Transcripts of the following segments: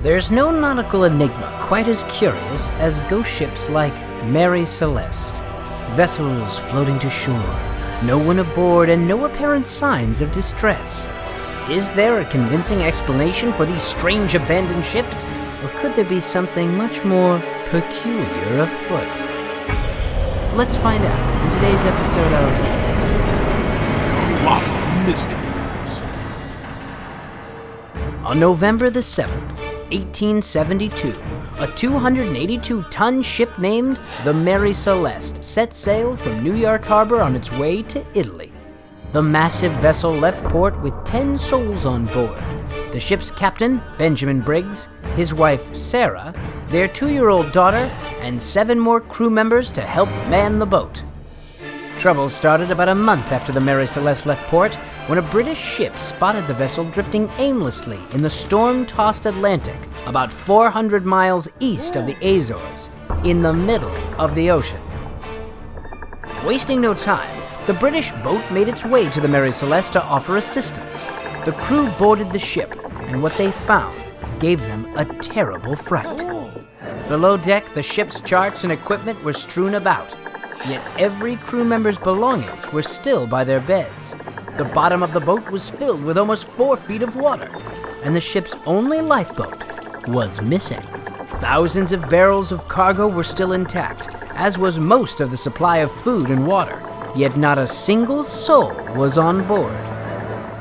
There's no nautical enigma quite as curious as ghost ships like Mary Celeste. Vessels floating to shore, no one aboard and no apparent signs of distress. Is there a convincing explanation for these strange abandoned ships? Or could there be something much more peculiar afoot? Let's find out in today's episode of COLOSSAL Mysteries. On November the 7th, 1872, a 282-ton ship named the Mary Celeste set sail from New York Harbor on its way to Italy. The massive vessel left port with 10 souls on board. The ship's captain, Benjamin Briggs, his wife, Sarah, their 2-year-old daughter, and 7 more crew members to help man the boat. Trouble started about a month after the Mary Celeste left port, when a British ship spotted the vessel drifting aimlessly in the storm-tossed Atlantic, about 400 miles east of the Azores, in the middle of the ocean. Wasting no time, the British boat made its way to the Mary Celeste to offer assistance. The crew boarded the ship, and what they found gave them a terrible fright. Below deck, the ship's charts and equipment were strewn about, yet every crew member's belongings were still by their beds. The bottom of the boat was filled with almost 4 feet of water, and the ship's only lifeboat was missing. Thousands of barrels of cargo were still intact, as was most of the supply of food and water, yet not a single soul was on board.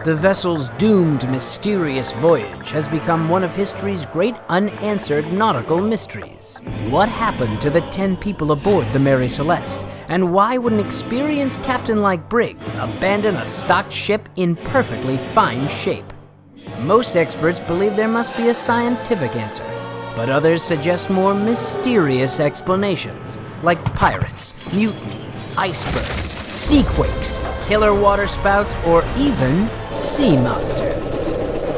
The vessel's doomed, mysterious voyage has become one of history's great unanswered nautical mysteries. What happened to the 10 people aboard the Mary Celeste, and why would an experienced captain like Briggs abandon a stocked ship in perfectly fine shape? Most experts believe there must be a scientific answer, but others suggest more mysterious explanations, like pirates, mutiny, icebergs, seaquakes, killer waterspouts, or even sea monsters.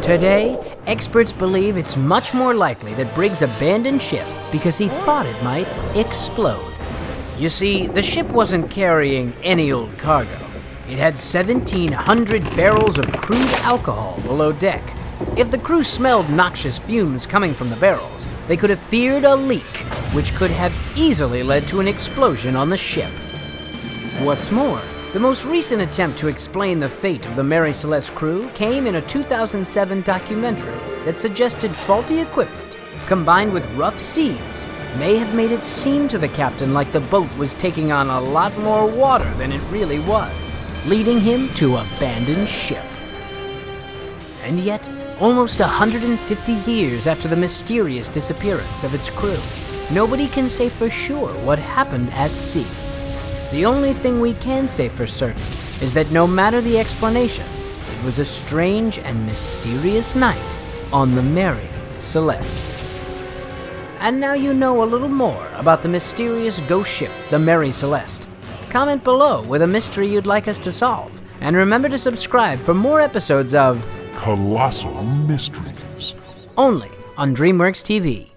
Today, experts believe it's much more likely that Briggs abandoned ship because he thought it might explode. You see, the ship wasn't carrying any old cargo. It had 1,700 barrels of crude alcohol below deck. If the crew smelled noxious fumes coming from the barrels, they could have feared a leak, which could have easily led to an explosion on the ship. What's more, the most recent attempt to explain the fate of the Mary Celeste crew came in a 2007 documentary that suggested faulty equipment, combined with rough seas, may have made it seem to the captain like the boat was taking on a lot more water than it really was, leading him to abandon ship. And yet, almost 150 years after the mysterious disappearance of its crew, nobody can say for sure what happened at sea. The only thing we can say for certain is that no matter the explanation, it was a strange and mysterious night on the Mary Celeste. And now you know a little more about the mysterious ghost ship, the Mary Celeste. Comment below with a mystery you'd like us to solve, and remember to subscribe for more episodes of COLOSSAL Mysteries. only on DreamWorks TV.